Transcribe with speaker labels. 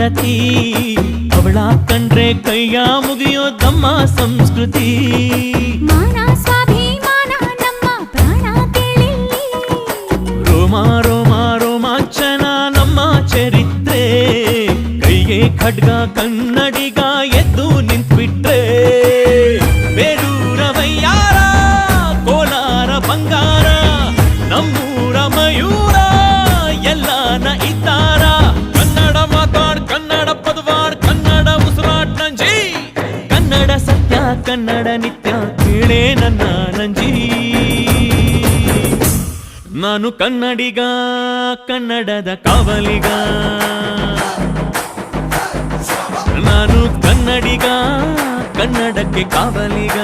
Speaker 1: ಕನ್ನಡತಿ ಅವಳ ಕಂಡ್ರೆ ಕೈಯ ಮುಗಿಯೋದಮ್ಮ ಸಂಸ್ಕೃತಿ
Speaker 2: ಮಾನ ಸ್ವಾಭಿಮಾನ ನಮ್ಮ ಪ್ರಾಣ ಕೇಳಿಲ್ಲಿ
Speaker 1: ರೋಮ ರೋಮ ರೋಮಾಂಚನ ನಮ್ಮ ಚರಿತ್ರೆ ಕೈಗೆ ಖಡ್ಗ ಕನ್ನಡಿಗ ಎದ್ದು ನಿಂತ್ಬಿಟ್ರೆ ಬೇರೂರ ವಯ್ಯಾರ ಕೋಲಾರ ಬಂಗಾರ ನಮ್ಮೂರ ಮಯೂರ ಎಲ್ಲಾನ ಇದ್ದಾರ ಕನ್ನಡ ಮಾತಾಡ್ ಕನ್ನಡ ಪದವಾಡ್ ಕನ್ನಡ ಉಸಿರಾಟ್ ನಂಜಿ ಕನ್ನಡ ಸತ್ಯ ಕನ್ನಡ ನಿತ್ಯ ಕೇಳೇ ನನ್ನ ನಂಜಿ ನಾನು ಕನ್ನಡಿಗ ಕನ್ನಡದ ಕಾವಲಿಗ ನಾನು ಕನ್ನಡಿಗ ಕನ್ನಡಕ್ಕೆ ಕಾವಲಿಗ